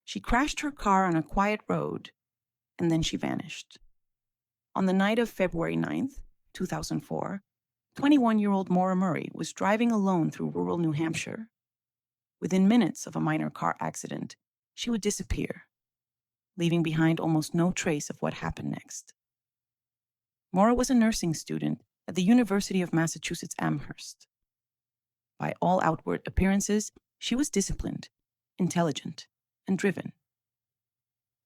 She crashed her car on a quiet road, and then she vanished. On the night of February 9th, 2004, 21-year-old Maura Murray was driving alone through rural New Hampshire. Within minutes of a minor car accident, she would disappear, leaving behind almost no trace of what happened next. Maura was a nursing student at the University of Massachusetts Amherst. By all outward appearances, she was disciplined, intelligent, and driven.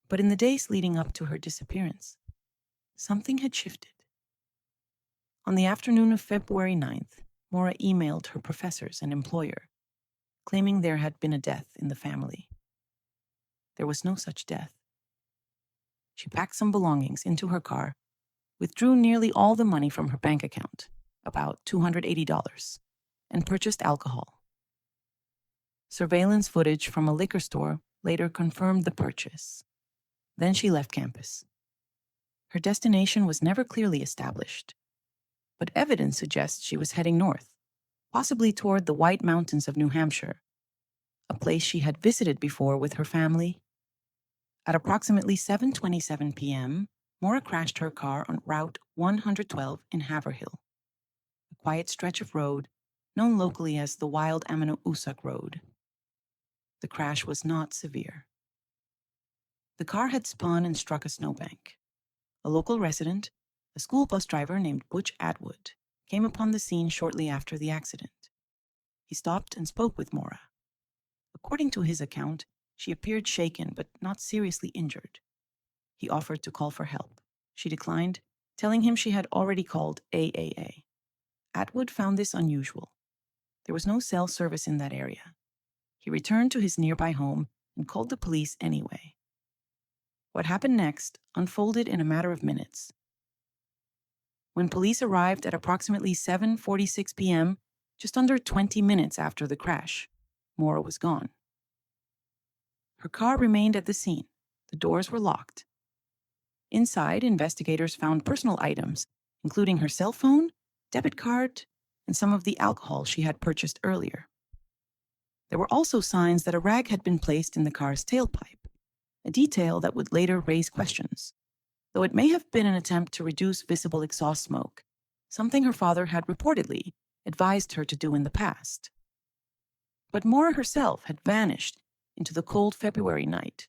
But in the days leading up to her disappearance, something had shifted. On the afternoon of February 9th, Maura emailed her professors and employer, claiming there had been a death in the family. There was no such death. She packed some belongings into her car, withdrew nearly all the money from her bank account, about $280, and purchased alcohol. Surveillance footage from a liquor store later confirmed the purchase. Then she left campus. Her destination was never clearly established, but evidence suggests she was heading north, possibly toward the White Mountains of New Hampshire, a place she had visited before with her family. At approximately 7:27 p.m., Maura crashed her car on Route 112 in Haverhill, a quiet stretch of road known locally as the Wild Amano-Usuk Road. The crash was not severe. The car had spun and struck a snowbank. A local resident, a school bus driver named Butch Atwood, came upon the scene shortly after the accident. He stopped and spoke with Maura. According to his account, she appeared shaken but not seriously injured. He offered to call for help. She declined, telling him she had already called AAA. Atwood found this unusual. There was no cell service in that area. He returned to his nearby home and called the police anyway. What happened next unfolded in a matter of minutes. When police arrived at approximately 7:46 p.m., just under 20 minutes after the crash, Maura was gone. Her car remained at the scene. The doors were locked. Inside, investigators found personal items, including her cell phone, debit card, and some of the alcohol she had purchased earlier. There were also signs that a rag had been placed in the car's tailpipe, a detail that would later raise questions, though it may have been an attempt to reduce visible exhaust smoke, something her father had reportedly advised her to do in the past. But Maura herself had vanished into the cold February night.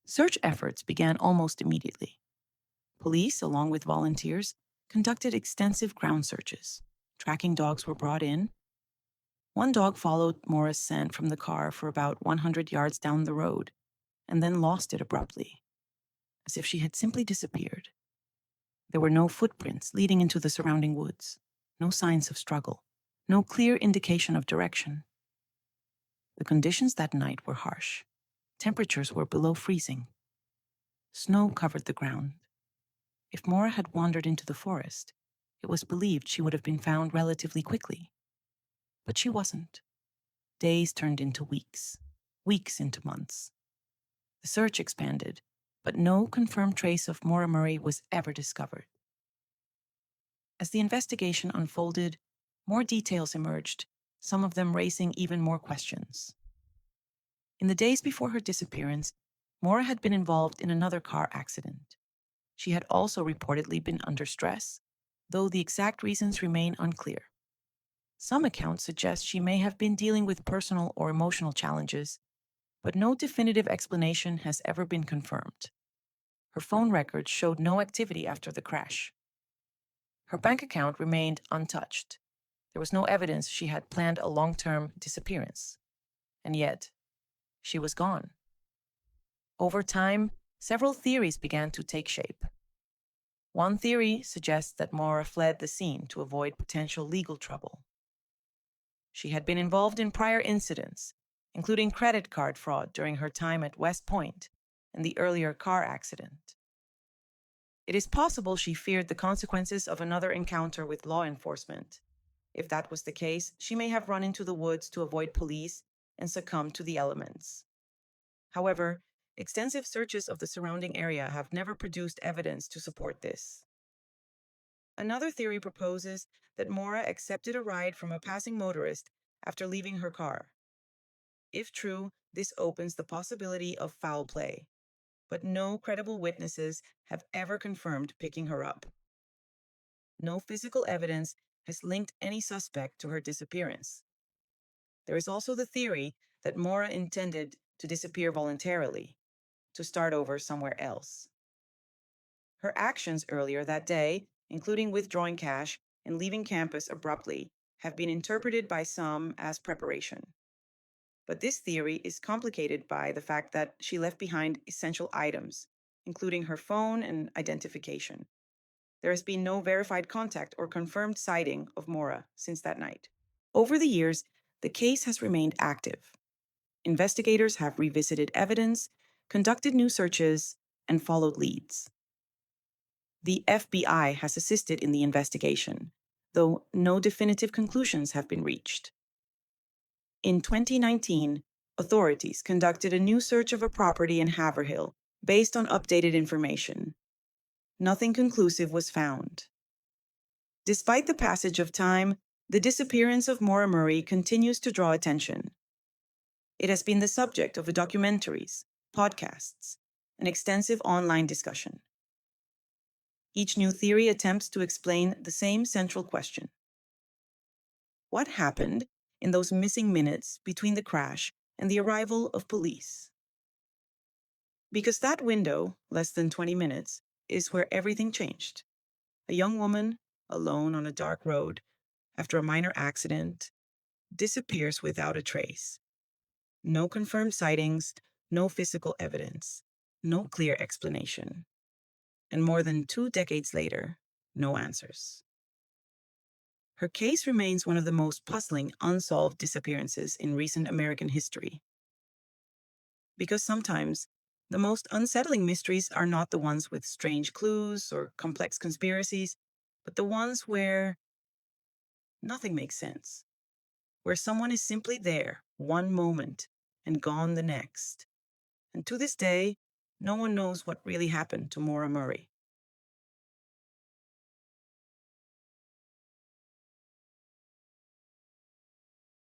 Search efforts began almost immediately. Police, along with volunteers, conducted extensive ground searches. Tracking dogs were brought in. One dog followed Maura's scent from the car for about 100 yards down the road, and then lost it abruptly, as if she had simply disappeared. There were no footprints leading into the surrounding woods, no signs of struggle, no clear indication of direction. The conditions that night were harsh. Temperatures were below freezing. Snow covered the ground. If Maura had wandered into the forest, it was believed she would have been found relatively quickly. But she wasn't. Days turned into weeks, weeks into months. The search expanded, but no confirmed trace of Maura Murray was ever discovered. As the investigation unfolded, more details emerged, some of them raising even more questions. In the days before her disappearance, Maura had been involved in another car accident. She had also reportedly been under stress, though the exact reasons remain unclear. Some accounts suggest she may have been dealing with personal or emotional challenges, but no definitive explanation has ever been confirmed. Her phone records showed no activity after the crash. Her bank account remained untouched. There was no evidence she had planned a long-term disappearance. And yet, she was gone. Over time, several theories began to take shape. One theory suggests that Maura fled the scene to avoid potential legal trouble. She had been involved in prior incidents, including credit card fraud during her time at West Point and the earlier car accident. It is possible she feared the consequences of another encounter with law enforcement. If that was the case, she may have run into the woods to avoid police and succumbed to the elements. However, extensive searches of the surrounding area have never produced evidence to support this. Another theory proposes that Maura accepted a ride from a passing motorist after leaving her car. If true, this opens the possibility of foul play, but no credible witnesses have ever confirmed picking her up. No physical evidence has linked any suspect to her disappearance. There is also the theory that Maura intended to disappear voluntarily, to start over somewhere else. Her actions earlier that day, including withdrawing cash and leaving campus abruptly, have been interpreted by some as preparation. But this theory is complicated by the fact that she left behind essential items, including her phone and identification. There has been no verified contact or confirmed sighting of Maura since that night. Over the years, the case has remained active. Investigators have revisited evidence, conducted new searches, and followed leads. The FBI has assisted in the investigation, though no definitive conclusions have been reached. In 2019, authorities conducted a new search of a property in Haverhill based on updated information. Nothing conclusive was found. Despite the passage of time, the disappearance of Maura Murray continues to draw attention. It has been the subject of documentaries, podcasts, and extensive online discussion. Each new theory attempts to explain the same central question. What happened in those missing minutes between the crash and the arrival of police? Because that window, less than 20 minutes, is where everything changed. A young woman, alone on a dark road, after a minor accident, disappears without a trace. No confirmed sightings, no physical evidence, no clear explanation. And more than 2 decades later, no answers. Her case remains one of the most puzzling, unsolved disappearances in recent American history. Because sometimes, the most unsettling mysteries are not the ones with strange clues or complex conspiracies, but the ones where nothing makes sense. Where someone is simply there one moment and gone the next. And to this day, no one knows what really happened to Maura Murray.